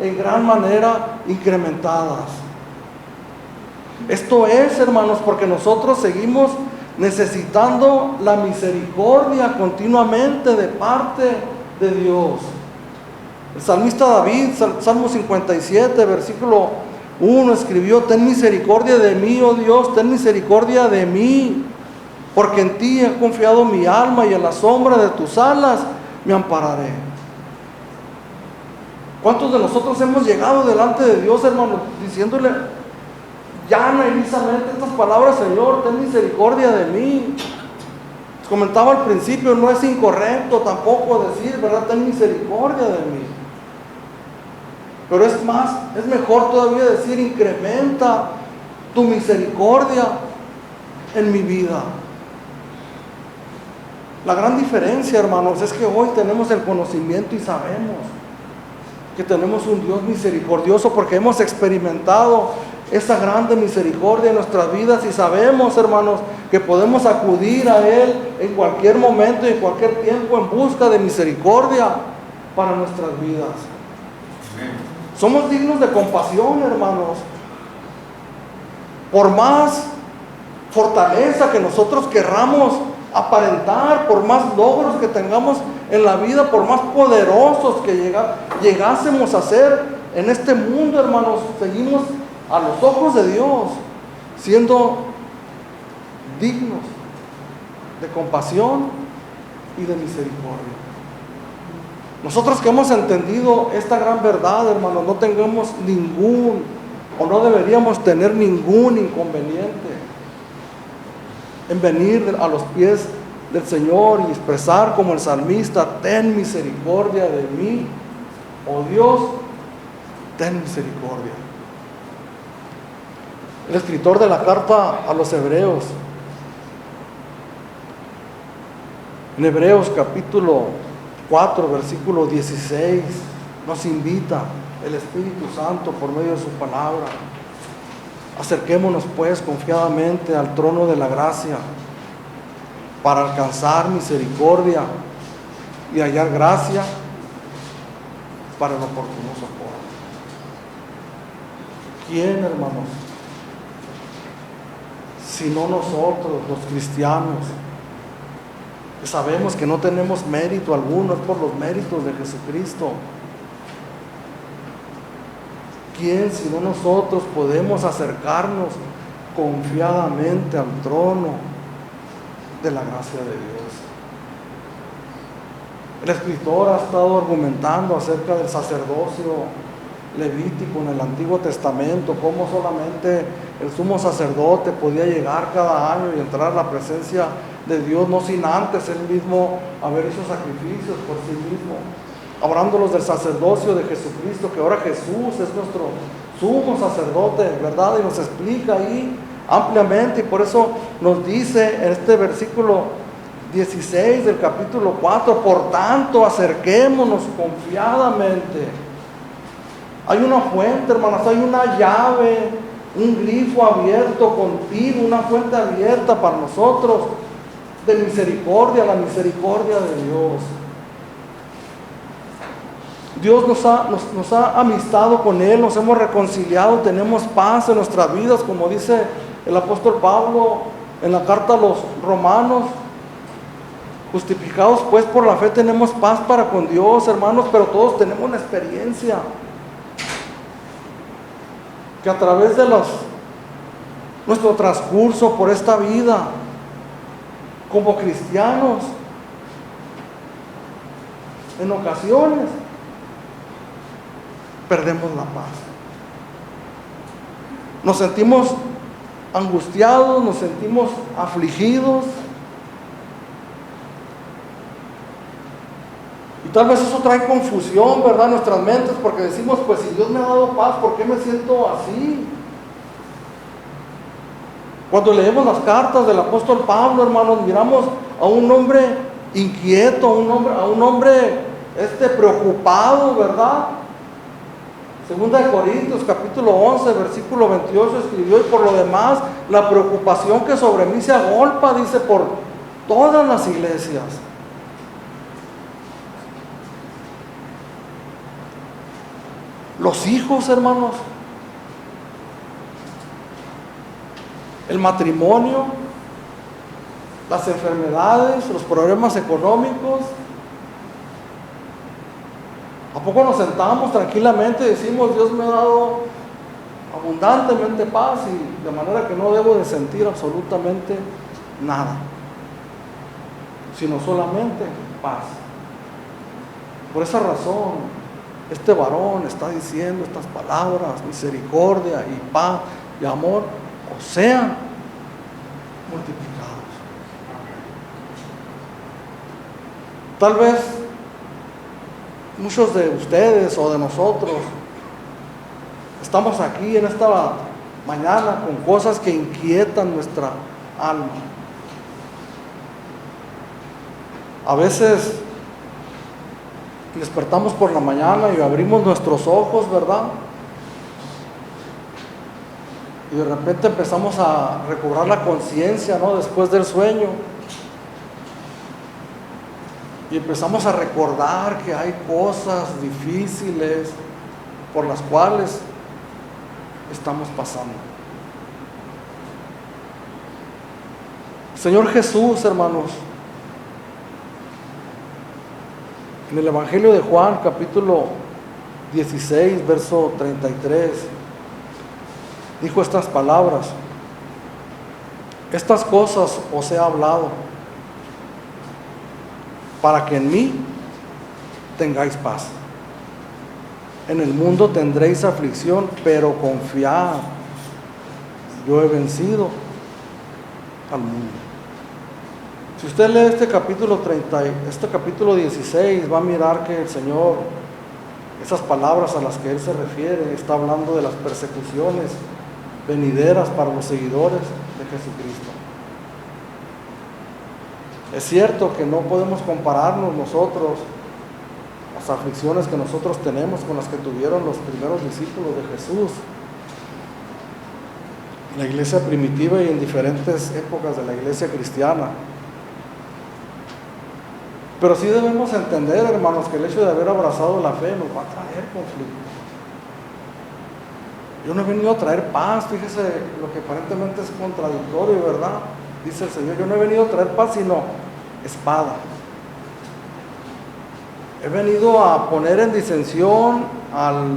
en gran manera incrementadas. Esto es, hermanos, porque nosotros seguimos necesitando la misericordia continuamente de parte de Dios. El salmista David, Salmo 57, versículo 1, escribió: ten misericordia de mí, oh Dios, ten misericordia de mí, porque en ti he confiado mi alma y en la sombra de tus alas me ampararé. ¿Cuántos de nosotros hemos llegado delante de Dios, hermanos, diciéndole llana y lisamente estas palabras: Señor, ten misericordia de mí? Les comentaba al principio, no es incorrecto tampoco decir, ¿verdad?, ten misericordia de mí. Pero es mejor todavía decir: incrementa tu misericordia en mi vida. La gran diferencia, hermanos, es que hoy tenemos el conocimiento y sabemos que tenemos un Dios misericordioso, porque hemos experimentado esa grande misericordia en nuestras vidas y sabemos, hermanos, que podemos acudir a Él en cualquier momento y en cualquier tiempo en busca de misericordia para nuestras vidas. Somos dignos de compasión, hermanos. Por más fortaleza que nosotros querramos aparentar, por más logros que tengamos en la vida, por más poderosos que llegásemos a ser en este mundo, hermanos, seguimos a los ojos de Dios siendo dignos de compasión y de misericordia. Nosotros que hemos entendido esta gran verdad, hermanos, no tengamos no deberíamos tener ningún inconveniente en venir a los pies del Señor y expresar como el salmista: ten misericordia de mí, oh Dios, ten misericordia. El escritor de la carta a los Hebreos, en Hebreos capítulo 4, versículo 16, nos invita el Espíritu Santo por medio de su palabra: acerquémonos pues confiadamente al trono de la gracia para alcanzar misericordia y hallar gracia para el oportuno socorro. ¿Quién, hermanos, sino nosotros, los cristianos, que sabemos que no tenemos mérito alguno, es por los méritos de Jesucristo? ¿Quién sino nosotros podemos acercarnos confiadamente al trono de la gracia de Dios? El escritor ha estado argumentando acerca del sacerdocio levítico en el Antiguo Testamento, cómo solamente el sumo sacerdote podía llegar cada año y entrar a la presencia de Dios, no sin antes él mismo haber hecho sacrificios por sí mismo. Hablándolos del sacerdocio de Jesucristo, que ahora Jesús es nuestro sumo sacerdote, ¿verdad? Y nos explica ahí ampliamente, y por eso nos dice en este versículo 16 del capítulo 4: por tanto, acerquémonos confiadamente. Hay una fuente, hermanos, hay una llave, un grifo abierto continuo, una fuente abierta para nosotros de misericordia, la misericordia de Dios. Dios nos ha amistado con Él, nos hemos reconciliado, tenemos paz en nuestras vidas, como dice el apóstol Pablo en la carta a los Romanos: justificados pues por la fe tenemos paz para con Dios, hermanos. Pero todos tenemos una experiencia que a través de nuestro transcurso por esta vida como cristianos, en ocasiones perdemos la paz. Nos sentimos angustiados, nos sentimos afligidos. Y tal vez eso trae confusión, ¿verdad?, en nuestras mentes, porque decimos: pues si Dios me ha dado paz, ¿por qué me siento así? Cuando leemos las cartas del apóstol Pablo, hermanos, miramos a un hombre inquieto, a un hombre preocupado, ¿verdad? Segunda de Corintios, capítulo 11, versículo 28, escribió: y por lo demás, la preocupación que sobre mí se agolpa, dice, por todas las iglesias. Los hijos, hermanos, el matrimonio, las enfermedades, los problemas económicos. ¿A poco nos sentamos tranquilamente y decimos: Dios me ha dado abundantemente paz, y de manera que no debo de sentir absolutamente nada, sino solamente paz? Por esa razón, este varón está diciendo estas palabras: misericordia y paz y amor os sean multiplicados. Tal vez muchos de ustedes o de nosotros estamos aquí en esta mañana con cosas que inquietan nuestra alma. A veces despertamos por la mañana y abrimos nuestros ojos, ¿verdad? Y de repente empezamos a recobrar la conciencia, ¿no? Después del sueño. Y empezamos a recordar que hay cosas difíciles por las cuales estamos pasando. Señor Jesús, hermanos, en el Evangelio de Juan, capítulo 16, verso 33, dijo estas palabras: estas cosas os he hablado, para que en mí tengáis paz. En el mundo tendréis aflicción, pero confiad, yo he vencido al mundo. Si usted lee este capítulo 16, va a mirar que el Señor, esas palabras a las que Él se refiere, está hablando de las persecuciones venideras para los seguidores de Jesucristo. Es cierto que no podemos compararnos nosotros, las aflicciones que nosotros tenemos, con las que tuvieron los primeros discípulos de Jesús, la iglesia primitiva y en diferentes épocas de la iglesia cristiana. Pero sí debemos entender, hermanos, que el hecho de haber abrazado la fe nos va a traer conflicto. Yo no he venido a traer paz, fíjese lo que aparentemente es contradictorio, ¿verdad? Dice el Señor: yo no he venido a traer paz, sino espada. He venido a poner en disensión al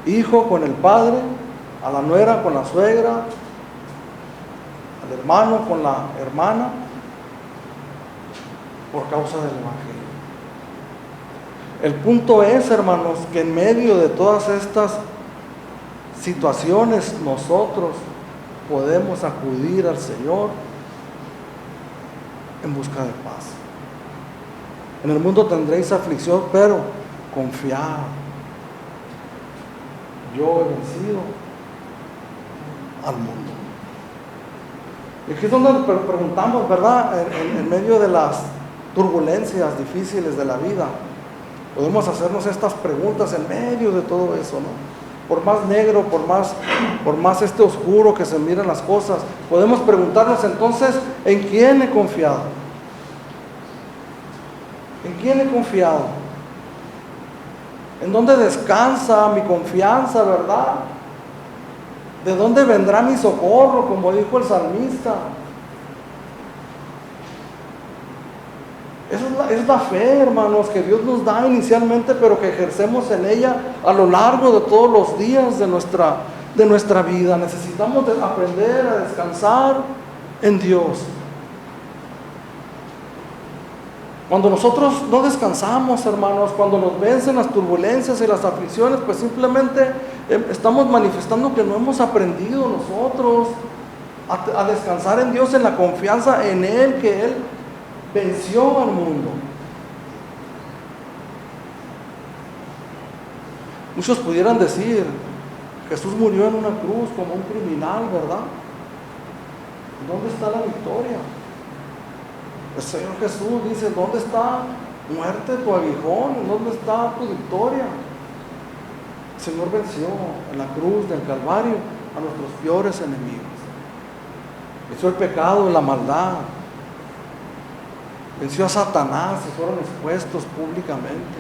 hijo con el padre, a la nuera con la suegra, al hermano con la hermana, por causa del Evangelio. El punto es, hermanos, que en medio de todas estas situaciones nosotros podemos acudir al Señor en busca de paz. En el mundo tendréis aflicción, pero confiad, yo he vencido al mundo. Y aquí es donde preguntamos, ¿verdad? En medio de las turbulencias difíciles de la vida, podemos hacernos estas preguntas en medio de todo eso, ¿no? Por más negro, por más oscuro que se miren las cosas, podemos preguntarnos entonces: ¿en quién he confiado? ¿En quién he confiado? ¿En dónde descansa mi confianza, verdad? ¿De dónde vendrá mi socorro, como dijo el salmista? Esa es la fe, hermanos, que Dios nos da inicialmente, pero que ejercemos en ella a lo largo de todos los días de nuestra vida. Necesitamos aprender a descansar en Dios. Cuando nosotros no descansamos, hermanos, cuando nos vencen las turbulencias y las aflicciones, pues simplemente estamos manifestando que no hemos aprendido nosotros a descansar en Dios, en la confianza en Él, que Él venció al mundo. Muchos pudieran decir: Jesús murió en una cruz como un criminal, ¿verdad? ¿Dónde está la victoria? El Señor Jesús dice: ¿dónde está, muerte, tu aguijón? ¿Dónde está tu victoria? El Señor venció en la cruz del Calvario a nuestros peores enemigos. Venció el pecado y la maldad. Venció a Satanás y fueron expuestos públicamente.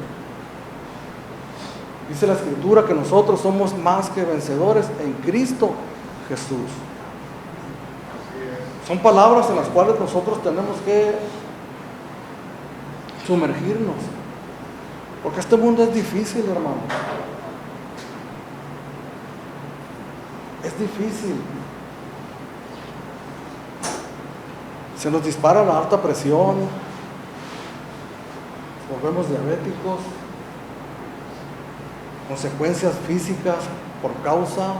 Dice la Escritura que nosotros somos más que vencedores en Cristo Jesús. Son palabras en las cuales nosotros tenemos que sumergirnos. Porque este mundo es difícil, hermano. Es difícil. Se nos dispara la alta presión, nos volvemos diabéticos, consecuencias físicas por causa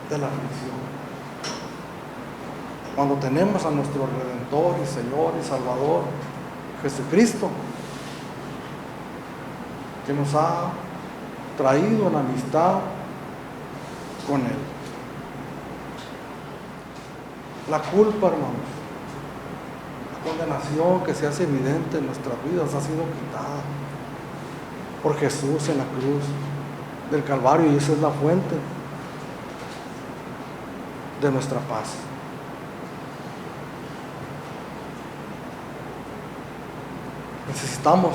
de la aflicción. Cuando tenemos a nuestro Redentor y Señor y Salvador, Jesucristo, que nos ha traído en amistad con Él. La culpa, hermanos, la condenación que se hace evidente en nuestras vidas ha sido quitada por Jesús en la cruz del Calvario, y esa es la fuente de nuestra paz. Necesitamos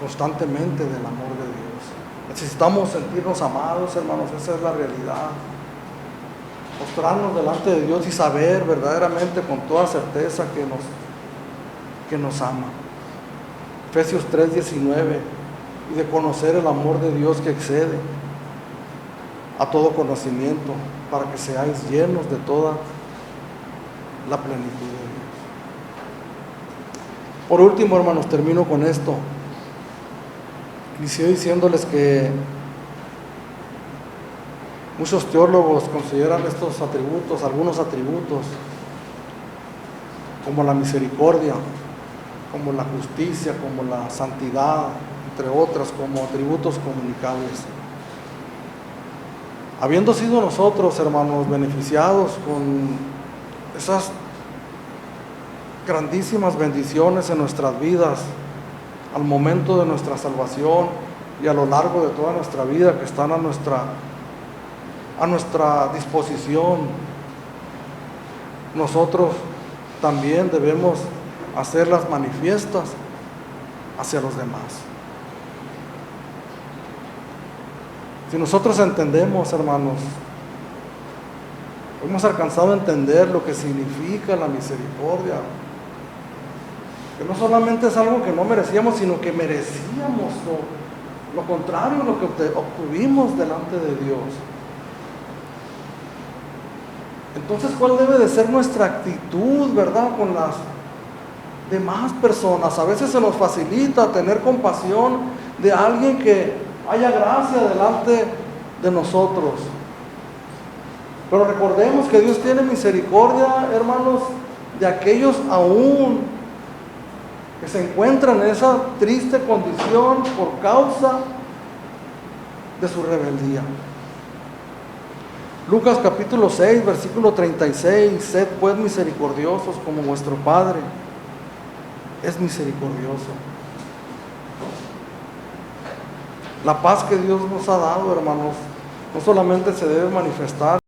constantemente del amor de Dios. Necesitamos sentirnos amados, hermanos, esa es la realidad. Mostrarnos delante de Dios y saber verdaderamente con toda certeza que nos ama. Efesios 3:19, y de conocer el amor de Dios que excede a todo conocimiento, para que seáis llenos de toda la plenitud de Dios. Por último, hermanos, termino con esto. Inicié diciéndoles que muchos teólogos consideran estos atributos, algunos atributos, como la misericordia, como la justicia, como la santidad, entre otras, como atributos comunicables. Habiendo sido nosotros, hermanos, beneficiados con esas grandísimas bendiciones en nuestras vidas, al momento de nuestra salvación y a lo largo de toda nuestra vida, que están a nuestra disposición, nosotros también debemos hacerlas manifiestas hacia los demás. Si nosotros entendemos, hermanos, hemos alcanzado a entender lo que significa la misericordia, que no solamente es algo que no merecíamos, sino que merecíamos lo contrario, lo que obtuvimos delante de Dios. Entonces, ¿cuál debe de ser nuestra actitud, verdad, con las demás personas? A veces se nos facilita tener compasión de alguien que haya gracia delante de nosotros. Pero recordemos que Dios tiene misericordia, hermanos, de aquellos aún que se encuentran en esa triste condición por causa de su rebeldía. Lucas capítulo 6, versículo 36, sed pues misericordiosos como vuestro Padre es misericordioso. La paz que Dios nos ha dado, hermanos, no solamente se debe manifestar